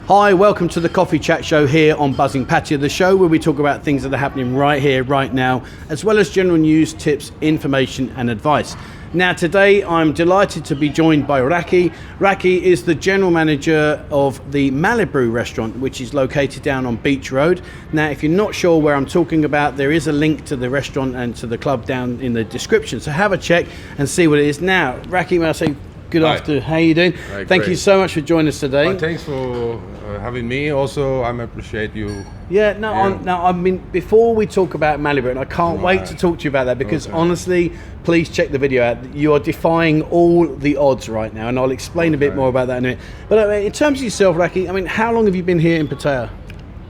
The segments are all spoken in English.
Hi, welcome to the Coffee Chat Show here on Buzzing Pattaya, the show where we talk about things that are happening right here, right now, as well as general news, tips, information and advice. Now today I'm delighted to be joined by Rakkie. Rakkie is the general manager of the Malibrew Restaurant, which is located down on Beach Road. Now if you're not sure where I'm talking about, there is a link to the restaurant and to the club down in the description, so have a check and see what it is. Now Rakkie, may I say good afternoon, how are you doing? Thank you so much for joining us today. Well, thanks for having me. Also, I appreciate you. Yeah, I mean, before we talk about Malibu, and I can't wait to talk to you about that, because honestly, please check the video out. You are defying all the odds right now, and I'll explain a bit more about that in a minute. But in terms of yourself, Rakkie, I mean, how long have you been here in Pattaya?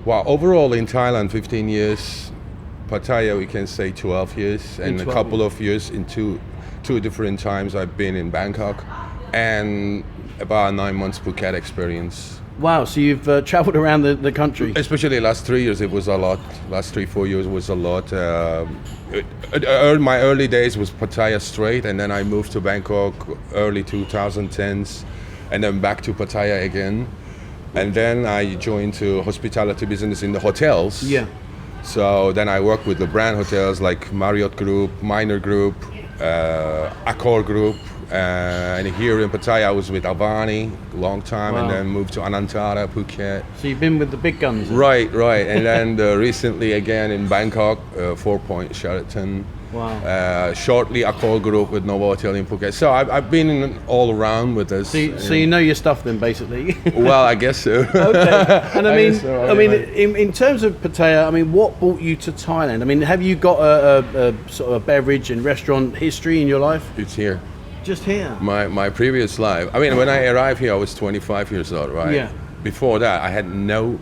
Well, overall in Thailand, 15 years. Pattaya, we can say 12 years, and a couple of years in two different times I've been in Bangkok, and about 9 months Phuket experience. Wow, so you've traveled around the country. Especially last 3 years, it was a lot. Last 3-4 years was a lot. My early days was Pattaya straight, and then I moved to Bangkok early 2010s, and then back to Pattaya again. And then I joined to hospitality business in the hotels. Yeah. So then I worked with the brand hotels like Marriott Group, Minor Group, Accor Group, and here in Pattaya I was with Avani a long time, and then moved to Anantara, Phuket. So you've been with the big guns. Right. And then recently again in Bangkok, 4 Point Sheraton. Wow. Shortly Accor Group with Novotel in Phuket. So I've been all around with this. So you know your stuff then, basically. Well, I guess so. Okay. And I mean, in terms of Pattaya, I mean, what brought you to Thailand? I mean, have you got a sort of a beverage and restaurant history in your life? It's here. Just here? My previous life. I mean, when I arrived here, I was 25 years old, right? Yeah. Before that, I had no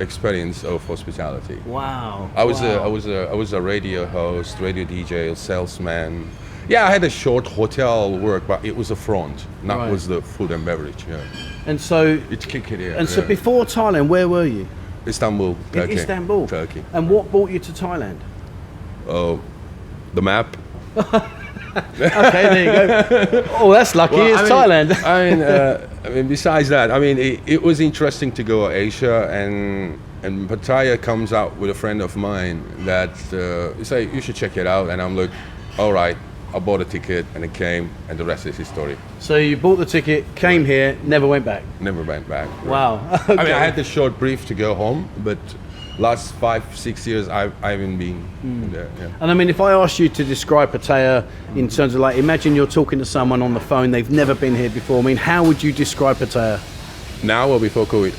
experience of hospitality. Wow. I was a radio host, radio DJ, salesman. Yeah, I had a short hotel work, but it was a front, not was the food and beverage. Yeah. And so it's kick it here. And so before Thailand, where were you? Istanbul, Turkey. Istanbul, Turkey. And what brought you to Thailand? Oh, the map. Okay, there you go. Oh, that's lucky. Well, it's Thailand. I mean, besides that, I mean, it was interesting to go to Asia, and Pattaya comes out with a friend of mine that say you should check it out, and I'm like, all right. I bought a ticket and it came, and the rest is history. So you bought the ticket, came here, never went back. Never went back. Wow. Okay. I mean, I had the short brief to go home, but last 5-6 years I haven't been there. Yeah. And I mean, if I asked you to describe Pattaya in terms of, like, imagine you're talking to someone on the phone, they've never been here before. I mean, how would you describe Pattaya? Now or before COVID?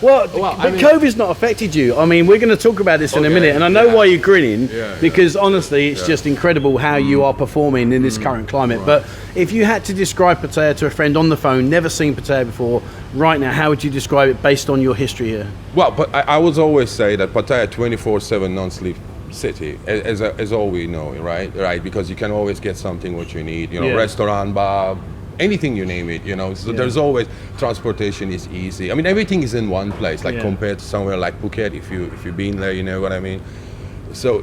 But COVID's not affected you. I mean, we're going to talk about this in a minute, and I know why you're grinning, because honestly, it's just incredible how you are performing in this current climate. But if you had to describe Pattaya to a friend on the phone, never seen Pattaya before, right now, how would you describe it based on your history here? Well, but I would always say that Pattaya 24/7 non-sleep city, as all we know, right? Because you can always get something what you need, restaurant, bar, anything you name it, so there's always, transportation is easy. I mean, everything is in one place, like compared to somewhere like Phuket, if you've been there, you know what I mean. So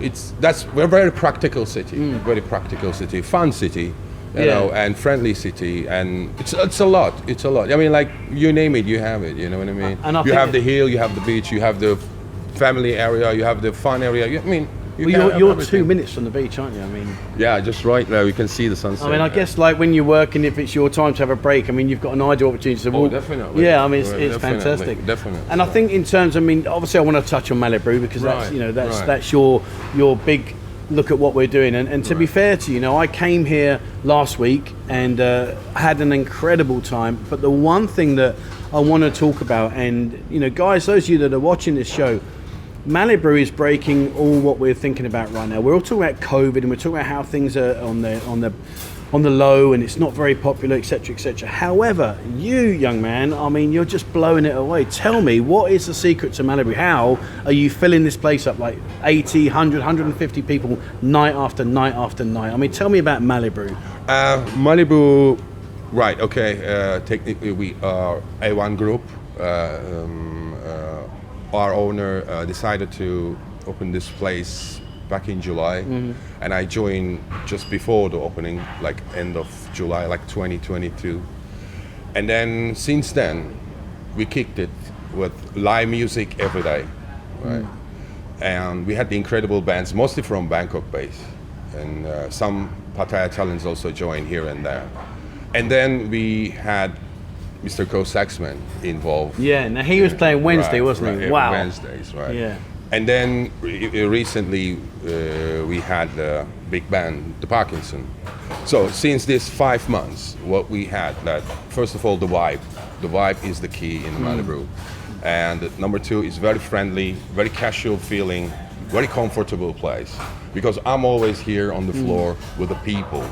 we're a very practical city, very practical city, fun city, you know, and friendly city, and it's a lot. I mean, like, you name it, you have it, you know what I mean. You have the hill, you have the beach, you have the family area, you have the fun area. I mean, you're 2 minutes from the beach, aren't you? I mean, yeah, just right now you can see the sunset. I mean, I guess, like, when you're working, if it's your time to have a break, I mean, you've got an ideal opportunity to walk. Definitely. Yeah, I mean, it's fantastic. Definitely. And I think in terms, I mean, obviously I want to touch on Malibrew, because that's your big look at what we're doing. And to be fair to you, I came here last week and had an incredible time. But the one thing that I want to talk about, and guys, those of you that are watching this show, Malibrew is breaking all what we're thinking about right now. We're all talking about COVID, and we're talking about how things are on the low, and it's not very popular, etc., etc. However, you, young man, I mean, you're just blowing it away. Tell me, what is the secret to Malibrew? How are you filling this place up, like 80, 100, 150 people night after night after night? I mean, tell me about Malibrew. Malibu, right? Okay. Technically, we are A1 Group. Our owner decided to open this place back in July, and I joined just before the opening, like end of July, like 2022. And then since then, we kicked it with live music every day, right? And we had the incredible bands, mostly from Bangkok base, and some Pattaya talents also joined here and there. And then we had Mr. Ko Saxman involved. Yeah, now he was playing Wednesday, wasn't he? Wow. Wednesdays, right. Yeah. And then recently we had the big band, the Parkinson. So since this 5 months, what we had, that first of all, the vibe. The vibe is the key in Malibrew. And number two is very friendly, very casual feeling, very comfortable place. Because I'm always here on the floor with the people.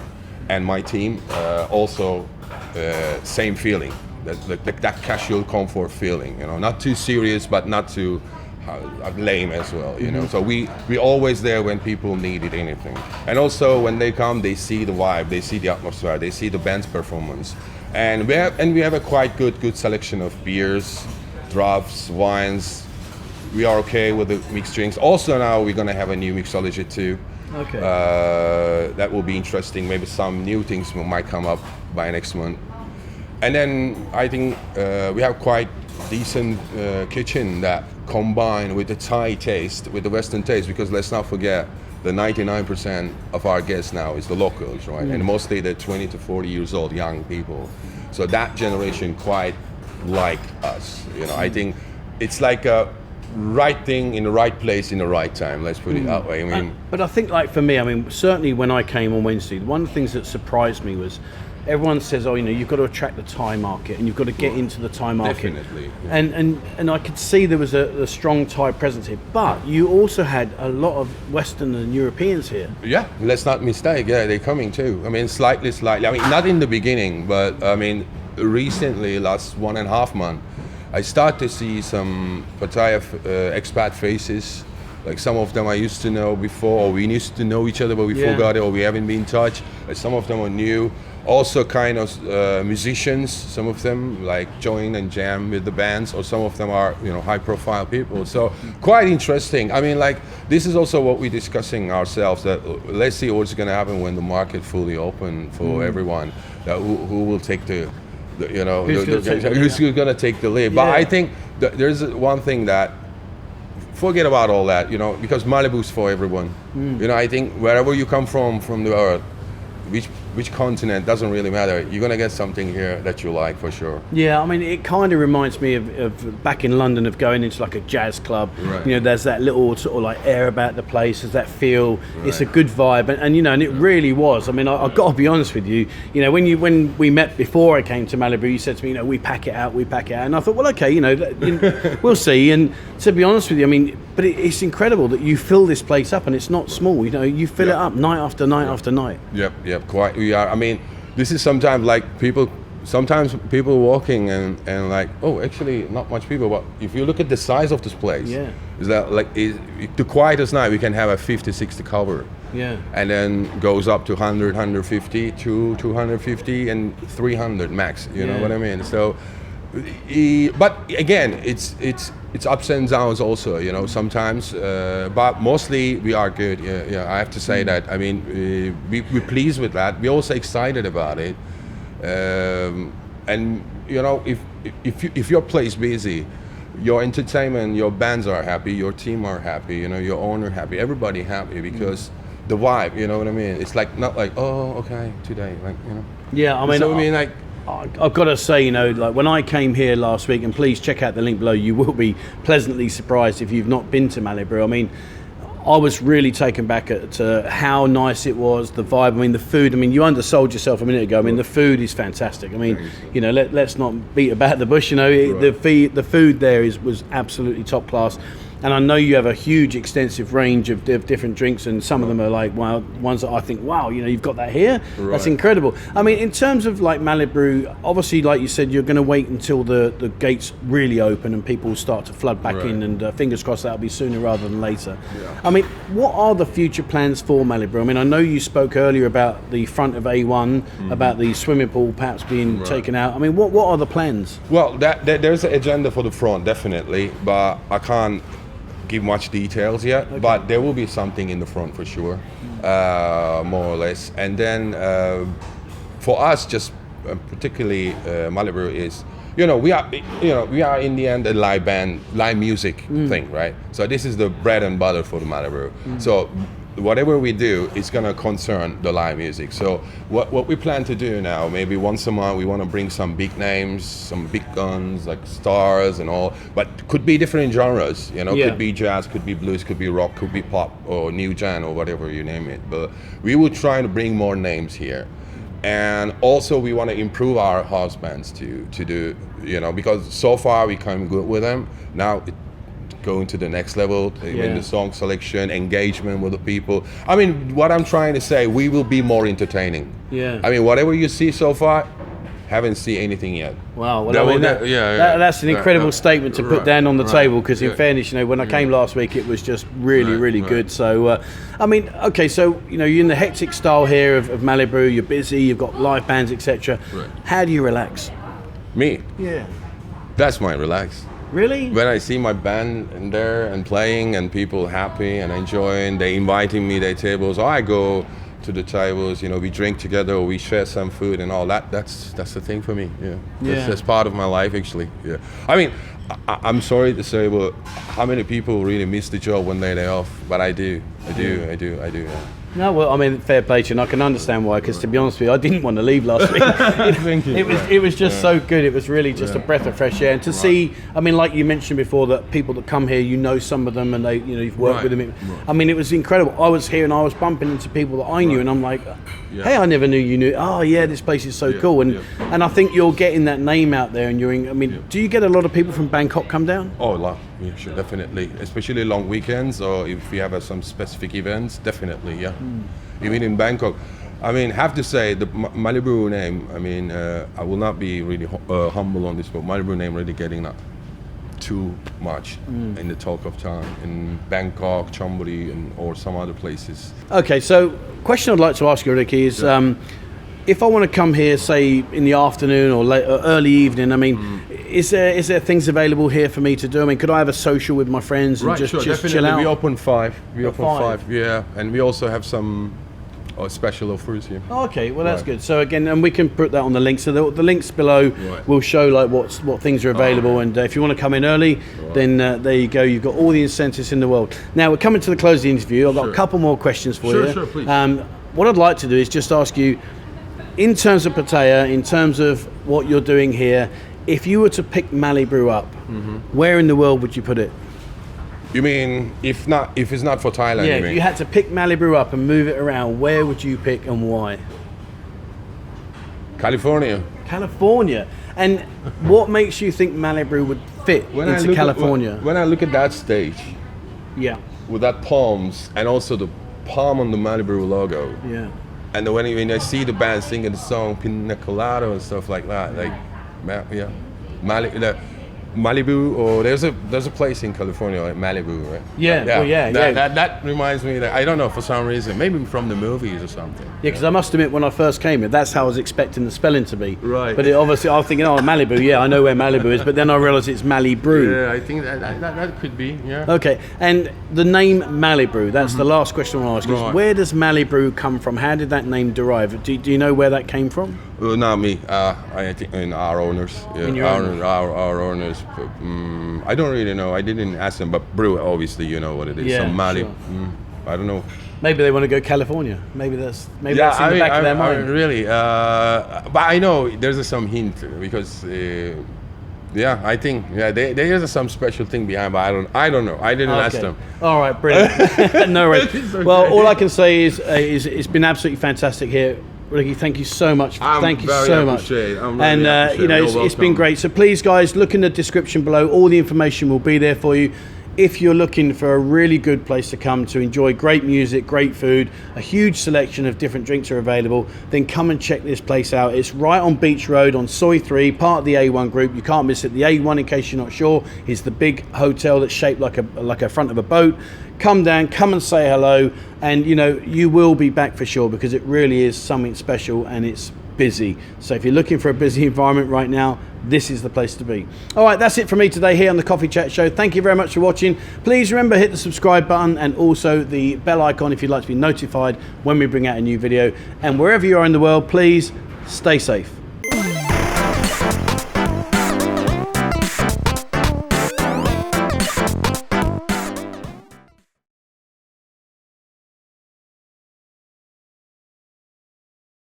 And my team also same feeling, that casual comfort feeling, you know, not too serious, but not too lame as well, you know. So we always there when people needed anything. And also when they come, they see the vibe, they see the atmosphere, they see the band's performance. And we have a quite good selection of beers, drafts, wines. We are okay with the mixed drinks. Also now we're gonna have a new mixology too. Okay. That will be interesting. Maybe some new things might come up by next month. And then I think we have quite decent kitchen that combine with the Thai taste, with the Western taste, because let's not forget the 99% of our guests now is the locals, right? And mostly they're 20 to 40 years old, young people. So that generation quite like us, you know. I think it's like a right thing in the right place in the right time, let's put it that way. I mean, but I think, like, for me, I mean, certainly when I came on Wednesday, one of the things that surprised me was everyone says, oh, you know, you've got to attract the Thai market and you've got to get into the Thai market. Definitely. Yeah. And I could see there was a strong Thai presence here, but you also had a lot of Western and Europeans here. Yeah, let's not mistake. Yeah, they're coming too. I mean, slightly. I mean, not in the beginning, but I mean, recently, last 1.5 months, I start to see some Pattaya expat faces. Like some of them I used to know before, or we used to know each other, but we forgot it, or we haven't been in touch. Some of them are new. Also kind of musicians, some of them like join and jam with the bands, or some of them are, you know, high profile people. So quite interesting. I mean, like, this is also what we're discussing ourselves, that let's see what's going to happen when the market fully open for everyone, that who will take you know, who's going to take the lead. But I think there's one thing that, forget about all that, you know, because Malibu's for everyone. You know, I think wherever you come from the earth, which continent, doesn't really matter. You're gonna get something here that you like for sure. Yeah, I mean, it kind of reminds me of back in London, of going into like a jazz club. Right. You know, there's that little sort of like air about the place, there's that feel. Right. It's a good vibe, and you know, and it really was. I mean, I've got to be honest with you. You know, when we met before I came to Malibu, you said to me, you know, we pack it out, and I thought, well, okay, you know, we'll see. And to be honest with you, I mean, but it's incredible that you fill this place up, and it's not small. You know, you fill it up night after night after night. Yep, quite. We are. I mean, this is sometimes like sometimes people walking and like, oh, actually not much people, but if you look at the size of this place, is that like the quietest night we can have a 50-60 cover. Yeah. And then goes up to 100, 150, to 250 and 300 max, you know what I mean? So but again, it's ups and downs also, you know, sometimes, but mostly we are good. Yeah, I have to say that. I mean, we're pleased with that. We're also excited about it, and you know, if your place busy, your entertainment, your bands are happy, your team are happy, you know, your owner happy, everybody happy, because the vibe, you know what I mean? It's like not like, oh, okay, today, like, you know. Yeah, I mean, so I mean, like, I've got to say, you know, like when I came here last week, and please check out the link below, you will be pleasantly surprised if you've not been to Malibrew. I mean, I was really taken back at how nice it was, the vibe. I mean, the food. I mean, you undersold yourself a minute ago. I mean, the food is fantastic. I mean, you know, let's not beat about the bush. You know, the food there was absolutely top class. And I know you have a huge, extensive range of different drinks, and some of them are like, wow, ones that I think, wow, you know, you've got that here. Right. That's incredible. I mean, in terms of like Malibrew, obviously, like you said, you're going to wait until the gates really open and people start to flood back in, and fingers crossed that'll be sooner rather than later. Yeah. I mean, what are the future plans for Malibrew? I mean, I know you spoke earlier about the front of A1, about the swimming pool perhaps being taken out. I mean, what are the plans? Well, there's an agenda for the front, definitely, but I can't give much details yet, but there will be something in the front for sure, more or less. And then for us, just particularly Malibrew, is we are in the end a live music thing, right? So this is the bread and butter for the Malibrew. So whatever we do is going to concern the live music. So what we plan to do now, maybe once a month, we want to bring some big names, some big guns like stars and all, but could be different genres, could be jazz, could be blues, could be rock, could be pop or new gen or whatever you name it. But we will try to bring more names here. And also we want to improve our house bands to do, because so far we came good with them. Now going to the next level in the song selection, engagement with the people. I mean, what I'm trying to say, we will be more entertaining. Yeah. I mean, whatever you see so far, haven't seen anything yet. Wow. Well, that's an incredible statement to put down on the table, because in fairness, when I came last week, it was just really good. So, I mean, okay, so, you're in the hectic style here of Malibrew, you're busy, you've got live bands, etc. Right. How do you relax? Me? Yeah. That's my relax. Really? When I see my band in there and playing and people happy and enjoying, they inviting me their tables, or I go to the tables, we drink together, or we share some food and all that. That's the thing for me. Yeah. That's part of my life actually. Yeah. I mean, I'm sorry to say, but how many people really miss the job when they're off? But I do. Yeah. No, well, I mean, fair play to you, and I can understand why, because to be honest with you, I didn't want to leave last week. It was just so good. It was really just a breath of fresh air. And to see, I mean, like you mentioned before, that people that come here, some of them, and they, you've worked with them. I mean, it was incredible. I was here and I was bumping into people that I knew, and I'm like, hey, I never knew you knew. Oh yeah, this place is so cool. And I think you're getting that name out there, and do you get a lot of people from Bangkok come down? Oh, a lot. Yeah, sure, definitely. Especially long weekends, or if we have some specific events, definitely, yeah. Even in Bangkok. I mean, have to say, the Malibrew name, I mean, I will not be really humble on this, but Malibrew name really getting up too much in the talk of time in Bangkok, Chonburi, or some other places. Okay, so question I'd like to ask you, Rakkie, is if I want to come here, say in the afternoon or late, or early evening, I mean, is there things available here for me to do? I mean, could I have a social with my friends and just chill out? We open 5. We open 5, yeah, and we also have some special offers here. Okay, well that's good. So again, and we can put that on the link. So the links below will show like what things are available, and if you want to come in early, then there you go. You've got all the incentives in the world. Now we're coming to the close of the interview. I've got a couple more questions for you. Sure, please. What I'd like to do is just ask you, in terms of Pattaya, in terms of what you're doing here, if you were to pick Malibrew up, where in the world would you put it? You mean if it's not for Thailand? Yeah, if you had to pick Malibrew up and move it around, where would you pick and why? California. California. And what makes you think Malibrew would fit into California? When I look at that stage, with that palms and also the palm on the Malibrew logo, and when I see the band singing the song Pina Colada and stuff like that, like Malibu, or there's a place in California like Malibu, right? That reminds me that I don't know, for some reason, maybe from the movies or something. Yeah, because I must admit, when I first came here, that's how I was expecting the spelling to be. Right. But obviously, I was thinking, Malibu. Yeah, I know where Malibu is, but then I realised it's Malibrew. Yeah, I think that could be. Yeah. Okay, and the name Malibrew. That's the last question I want to ask. Is where does Malibrew come from? How did that name derive? Do you know where that came from? Not me. I think in our owners. Yeah, our owners. I don't really know. I didn't ask them, but brew, obviously, you know what it is. Yeah, some Mali. I don't know. Maybe they want to go California. Maybe that's in the back of their mind. Really, but I know there's some hint because. I think there is some special thing behind, but I don't know. I didn't ask them. All right, brilliant. No worries. Okay. Well, all I can say is it's been absolutely fantastic here. Rakkie, thank you so much. Thank you so much. And it's been great. So please, guys, look in the description below. All the information will be there for you. If you're looking for a really good place to come to enjoy great music, great food, a huge selection of different drinks are available, then come and check this place out. It's right on Beach Road on Soi 3, part of the A1 group. You can't miss it. The A1, in case you're not sure, is the big hotel that's shaped like a front of a boat. Come down, come and say hello, and you will be back for sure, because it really is something special and it's busy. So if you're looking for a busy environment right now, this is the place to be. All right, that's it from me today here on the Coffee Chat Show. Thank you very much for watching. Please remember, hit the subscribe button and also the bell icon if you'd like to be notified when we bring out a new video. And wherever you are in the world, please stay safe.